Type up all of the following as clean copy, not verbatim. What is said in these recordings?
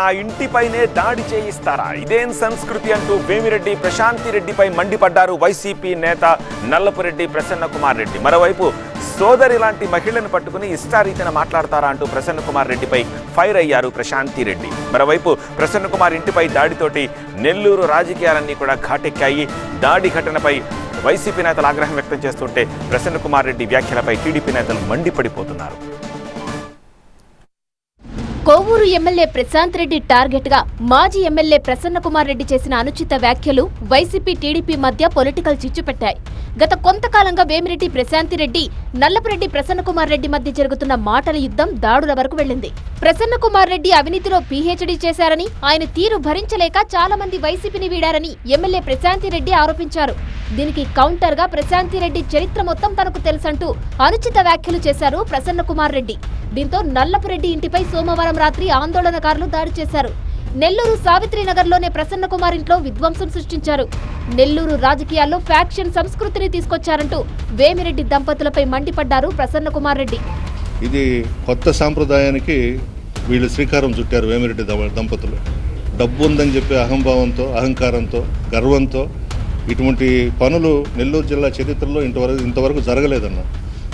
ఆ ఇంటిపైనే దాడి చేయిస్తారా? ఇదేం సంస్కృతి అంటూ వేమిరెడ్డి ప్రశాంతి రెడ్డిపై మండిపడ్డారు వైసీపీ నేత నల్లపురెడ్డి ప్రసన్న కుమార్ రెడ్డి. మరోవైపు సోదరి లాంటి మహిళను పట్టుకుని ఇష్టారీతిన మాట్లాడతారా అంటూ ప్రసన్న కుమార్ రెడ్డిపై ఫైర్ అయ్యారు ప్రశాంతి రెడ్డి. మరోవైపు ప్రసన్న కుమార్ ఇంటిపై దాడితోటి నెల్లూరు రాజకీయాలన్నీ కూడా ఘాటెక్కాయి. దాడి ఘటనపై వైసీపీ నేతలు ఆగ్రహం వ్యక్తం చేస్తుంటే ప్రసన్న కుమార్ రెడ్డి వ్యాఖ్యలపై టీడీపీ నేతలు మండిపడిపోతున్నారు. కోవూరు ఎమ్మెల్యే ప్రశాంత్ రెడ్డి టార్గెట్ గా మాజీ ఎమ్మెల్యే ప్రసన్న కుమార్ రెడ్డి చేసిన అనుచిత వ్యాఖ్యలు వైసీపీ టీడీపీ మధ్య పొలిటికల్ చిచ్చు పెట్టాయి. గత కొంతకాలంగా వేమిరెడ్డి ప్రశాంతి రెడ్డి నల్లపురెడ్డి ప్రసన్న కుమార్ రెడ్డి మధ్య జరుగుతున్న మాటల యుద్ధం దాడుల వరకు వెళ్లింది. ప్రసన్న కుమార్ రెడ్డి అవినీతిలో పీహెచ్డీ చేశారని, ఆయన తీరు భరించలేక చాలా మంది వైసీపీని వీడారని ఎమ్మెల్యే ప్రశాంతి రెడ్డి ఆరోపించారు. దీనికి కౌంటర్ గా ప్రశాంతి రెడ్డి చరిత్ర మొత్తం తనకు తెలుసంటూ అనుచిత వ్యాఖ్యలు చేశారు ప్రసన్న కుమార్ రెడ్డి. దీంతో నల్లపురెడ్డి ఇంటిపై సోమవారం రాత్రి ఆందోళనకారులు దాడి చేశారు. నెల్లూరు సావిత్రినగర్లోనే ప్రసన్న కుమార్ ఇంట్లో విధ్వంసం సృష్టించారు. నెల్లూరు రాజకీయాల్లో ఫ్యాక్షన్ సంస్కృతిని తీసుకొచ్చారంటూ వేమిరెడ్డి దంపతులపై మండిపడ్డారు ప్రసన్న కుమార్ రెడ్డి. ఇది కొత్త సాంప్రదాయానికి వీళ్ళు శ్రీకారం చుట్టారు. వేమిరెడ్డి దంపతులు డబ్బు ఉందని చెప్పి అహంభావంతో, అహంకారంతో, గర్వంతో ఇటువంటి పనులు నెల్లూరు జిల్లా చరిత్రలో ఇంతవరకు జరగలేదన్న.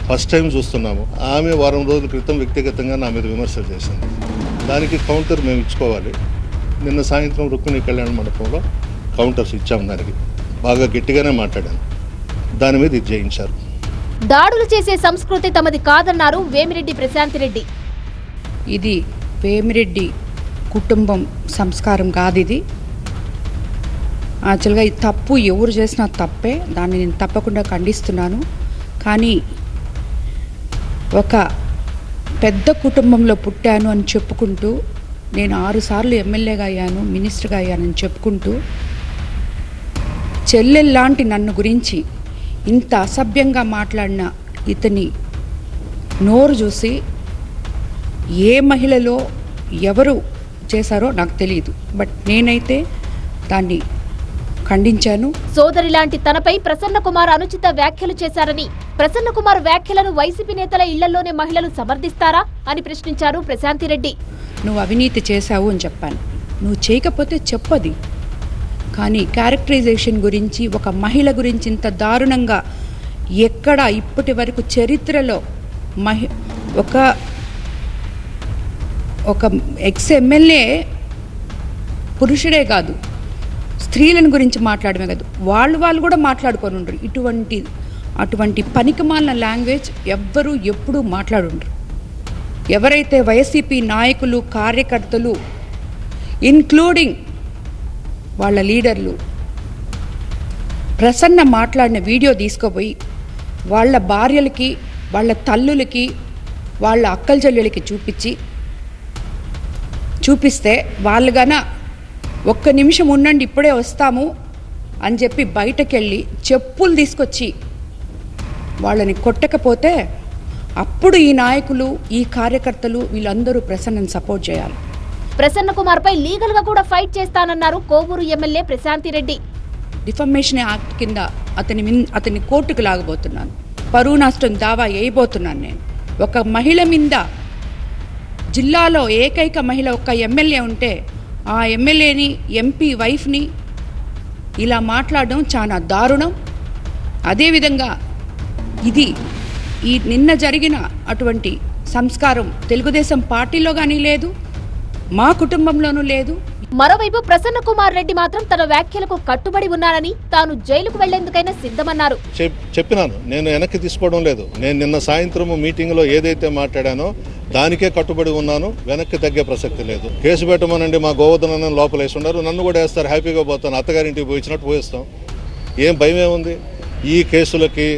ఫస్ట్ టైం చూస్తున్నాము. ఆమె వారం రోజుల క్రితం వ్యక్తిగతంగా నా మీద విమర్శలు చేసింది. దానికి కౌంటర్ మేము ఇచ్చుకోవాలి. నిన్న సాయంత్రం రుక్మిణి కళ్యాణ మండపంలో కౌంటర్స్ ఇచ్చాము. దానికి బాగా గట్టిగానే మాట్లాడాను. దాని మీద ఇది జయించారు. దాడులు చేసే సంస్కృతి తమది కాదన్నారు వేమిరెడ్డి ప్రశాంతి రెడ్డి. ఇది వేమిరెడ్డి కుటుంబం సంస్కారం కాదు. ఇది యాక్చువల్గా ఈ తప్పు ఎవరు చేసినా తప్పే. దాన్ని నేను తప్పకుండా ఖండిస్తున్నాను. కానీ ఒక పెద్ద కుటుంబంలో పుట్టాను అని చెప్పుకుంటూ, నేను 6 సార్లు ఎమ్మెల్యేగా అయ్యాను, మినిస్టర్గా అయ్యానని చెప్పుకుంటూ, చెల్లెల్లాంటి నన్ను గురించి ఇంత అసభ్యంగా మాట్లాడిన ఇతని నోరు చూసి ఏ మహిళలో ఎవరు చేశారో నాకు తెలియదు. బట్ నేనైతే దాన్ని ఖండించాను. సోదరి లాంటి తనపై ప్రసన్న కుమార్ అనుచిత వ్యాఖ్యలు చేశారని, ప్రసన్న కుమార్ వ్యాఖ్యలను వైసీపీ నేతల ఇళ్లలోనే మహిళలు సమర్థిస్తారా అని ప్రశ్నించారు ప్రశాంతి రెడ్డి. నువ్వు అవినీతి చేశావు అని చెప్పాను. నువ్వు చేయకపోతే చెప్పది. కానీ క్యారెక్టరైజేషన్ గురించి, ఒక మహిళ గురించి ఇంత దారుణంగా ఎక్కడ ఇప్పటి వరకు చరిత్రలో ఒక ఎక్స్ ఎమ్మెల్యే పురుషుడే కాదు, స్త్రీలను గురించి మాట్లాడమే కాదు, వాళ్ళు కూడా మాట్లాడుకొని ఉండరు. అటువంటి పనికిమాలిన లాంగ్వేజ్ ఎవ్వరూ ఎప్పుడూ మాట్లాడుండ్రు. ఎవరైతే వైసీపీ నాయకులు, కార్యకర్తలు, ఇన్క్లూడింగ్ వాళ్ళ లీడర్లు ప్రసన్న మాట్లాడిన వీడియో తీసుకుపోయి వాళ్ళ భార్యలకి, వాళ్ళ తల్లులకి, వాళ్ళ అక్కల చెల్లెలకి చూపిస్తే వాళ్ళు గన ఒక్క నిమిషం ఉండండి ఇప్పుడే వస్తాము అని చెప్పి బయటకెళ్ళి చెప్పులు తీసుకొచ్చి వాళ్ళని కొట్టకపోతే అప్పుడు ఈ నాయకులు, ఈ కార్యకర్తలు వీళ్ళందరూ ప్రసన్నను సపోర్ట్ చేయాలి. ప్రసన్న కుమార్ పై లీగల్ గా కూడా ఫైట్ చేస్తానన్నారు Kovur MLA Prasanthi Reddy. Defamation act కింద అతని కోర్టుకు లాగబోతున్నాను. పరువు నష్టం దావా వేయబోతున్నాను నేను. ఒక మహిళ మీద, జిల్లాలో ఏకైక మహిళ ఒక్క ఎమ్మెల్యే ఉంటే ఆ ఎమ్మెల్యేని, ఎంపీ వైఫ్ని ఇలా మాట్లాడడం చాలా దారుణం. అదేవిధంగా ఈ నిన్న జరిగిన అటువంటి సంస్కారం తెలుగుదేశం పార్టీలో కానీ లేదు, మా కుటుంబంలోనూ లేదు. మరోవైపు ప్రసన్న కుమార్ రెడ్డి మాత్రం తన వ్యాఖ్యలకు కట్టుబడి ఉన్నారని, తాను జైలుకు వెళ్లేందుకైనా సిద్ధమన్నారు. చెప్పినాను, నేను వెనక్కి తీసుకోవడం లేదు. నేను నిన్న సాయంత్రం మీటింగ్లో ఏదైతే మాట్లాడానో దానికే కట్టుబడి ఉన్నాను. వెనక్కి తగ్గే ప్రసక్తి లేదు. కేసు పెట్టమనండి, మా గోవర్ధన లోపల వేసి ఉన్నారు, నన్ను కూడా వేస్తారు. హ్యాపీగా పోతాను. అత్తగారింటికి పోయినట్టు పోయిస్తాం. ఏం భయం ఏముంది? ఈ కేసులకి,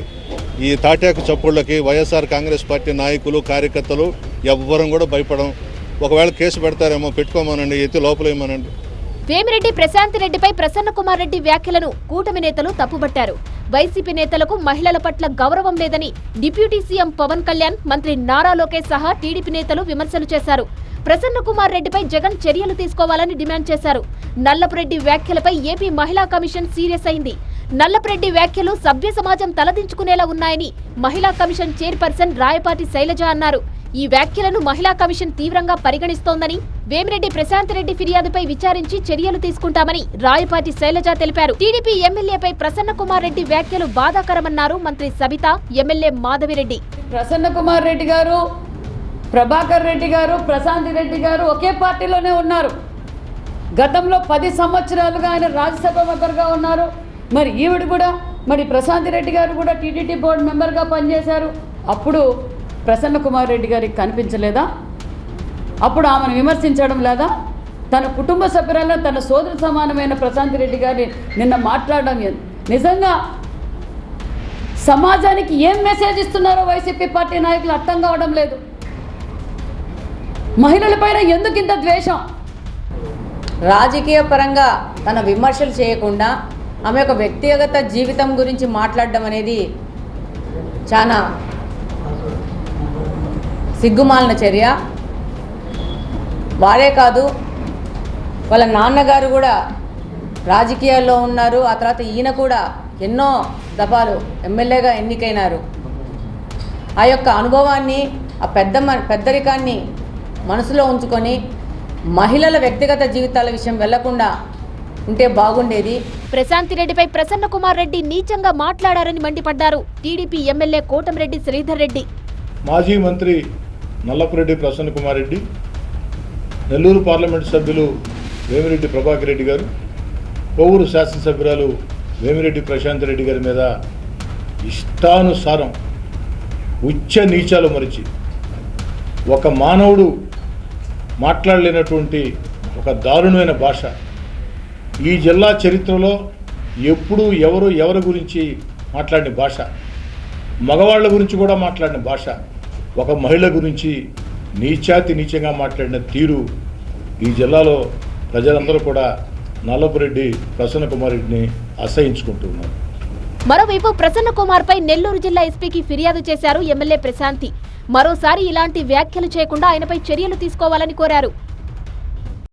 ఈ తాటాకు చప్పుళ్ళకి వైఎస్ఆర్ కాంగ్రెస్ పార్టీ నాయకులు, కార్యకర్తలు ఎవ్వరం కూడా భయపడం. ఒకవేళ కేసు పెడతారేమో, పెట్టుకోమనండి, ఎత్తి లోపలేమనండి. వేమిరెడ్డి ప్రశాంతి రెడ్డిపై ప్రసన్న కుమార్ రెడ్డి వ్యాఖ్యలను కూటమి నేతలు తప్పుబట్టారు. వైసీపీ నేతలకు మహిళల పట్ల గౌరవం లేదని డిప్యూటీ సీఎం పవన్ కళ్యాణ్, మంత్రి నారా లోకేష్ సహా టీడీపీ నేతలు విమర్శలు చేశారు. ప్రసన్న కుమార్ రెడ్డిపై జగన్ చర్యలు తీసుకోవాలని డిమాండ్ చేశారు. నల్లపురెడ్డి వ్యాఖ్యలపై ఏపీ మహిళా కమిషన్ సీరియస్ అయింది. నల్లపురెడ్డి వ్యాఖ్యలు సభ్య సమాజం తలదించుకునేలా ఉన్నాయని మహిళా కమిషన్ చైర్పర్సన్ రాయపాటి శైలజ అన్నారు. ఈ వ్యాఖ్యలను మహిళా కమిషన్ తీవ్రంగా పరిగణిస్తోందని, వేమిరెడ్డి ప్రశాంత్ రెడ్డి ఫిర్యాదుపై విచారించి చర్యలు తీసుకుంటామని రాయపాటి శైలజ తెలిపారు. టీడీపీ ఎమ్మెల్యేపై ప్రసన్న కుమార్ రెడ్డి వ్యాఖ్యలు బాధాకరమన్నారు మంత్రి సబిత, ఎమ్మెల్యే మాధవిరెడ్డి. ప్రసన్న కుమార్ రెడ్డి గారు, ప్రభాకర్ రెడ్డి గారు, ప్రశాంత్ రెడ్డి గారు ఒకే పార్టీలోనే ఉన్నారు. గతంలో 10 సంవత్సరాలుగా ఆయన రాజ్యసభ మెంబర్గా ఉన్నారు. మరి ఈవిడ కూడా, మరి ప్రశాంత్ రెడ్డి గారు కూడా టీటీడీ బోర్డు మెంబర్గా పనిచేశారు. అప్పుడు ప్రసన్న కుమార్ రెడ్డి గారికి కనిపించలేదా? అప్పుడు ఆమెను విమర్శించడం లేదా? తన కుటుంబ సభ్యురాలను, తన సోదరు సమానమైన ప్రశాంత్ రెడ్డి గారిని నిన్న మాట్లాడడం నిజంగా సమాజానికి ఏం మెసేజ్ ఇస్తున్నారో వైసీపీ పార్టీ నాయకులు అర్థం కావడం లేదు. మహిళలపైన ఎందుకు ఇంత ద్వేషం? రాజకీయ పరంగా తన విమర్శలు చేయకుండా ఆమె యొక్క వ్యక్తిగత జీవితం గురించి మాట్లాడడం అనేది చాలా సిగ్గుమాలిన చర్య. వారే కాదు, వాళ్ళ నాన్నగారు కూడా రాజకీయాల్లో ఉన్నారు. ఆ తర్వాత ఈయన కూడా ఎన్నో దఫాలు ఎమ్మెల్యేగా ఎన్నికైనారు. ఆ యొక్క అనుభవాన్ని, ఆ పెద్దరికాన్ని మనసులో ఉంచుకొని మహిళల వ్యక్తిగత జీవితాల విషయం వెళ్లకుండా ఉంటే బాగుండేది. ప్రశాంత్ రెడ్డిపై ప్రసన్న కుమార్ రెడ్డి నీచంగా మాట్లాడారని మండిపడ్డారు టీడీపీ ఎమ్మెల్యే కోటమిరెడ్డి శ్రీధర్ రెడ్డి. మాజీ మంత్రి నల్లపురెడ్డి ప్రసన్న కుమార్ రెడ్డి, నెల్లూరు పార్లమెంటు సభ్యులు వేమిరెడ్డి ప్రభాకర్ రెడ్డి గారు, కోవూరు శాసనసభ్యురాలు వేమిరెడ్డి ప్రశాంత్ రెడ్డి గారి మీద ఇష్టానుసారం ఉచ్చ నీచాలు మరిచి ఒక మానవుడు మాట్లాడలేనటువంటి ఒక దారుణమైన భాష, ఈ జిల్లా చరిత్రలో ఎప్పుడూ ఎవరి గురించి మాట్లాడిన భాష, మగవాళ్ళ గురించి కూడా మాట్లాడిన భాష, ఒక మహిళ గురించి నీచంగా మాట్లాడిన తీరు ఈ జిల్లాలో ప్రజలందరూ కూడా నల్లపురెడ్డి ప్రసన్న కుమార్ రెడ్డిని అసహించుకుంటున్నారు. మరోవైపు ప్రసన్న కుమార్ పై నెల్లూరు జిల్లా ఎస్పీకి ఫిర్యాదు చేశారు ఎమ్మెల్యే ప్రశాంతి. మరోసారి ఇలాంటి వ్యాఖ్యలు చేయకుండా ఆయనపై చర్యలు తీసుకోవాలని కోరారు.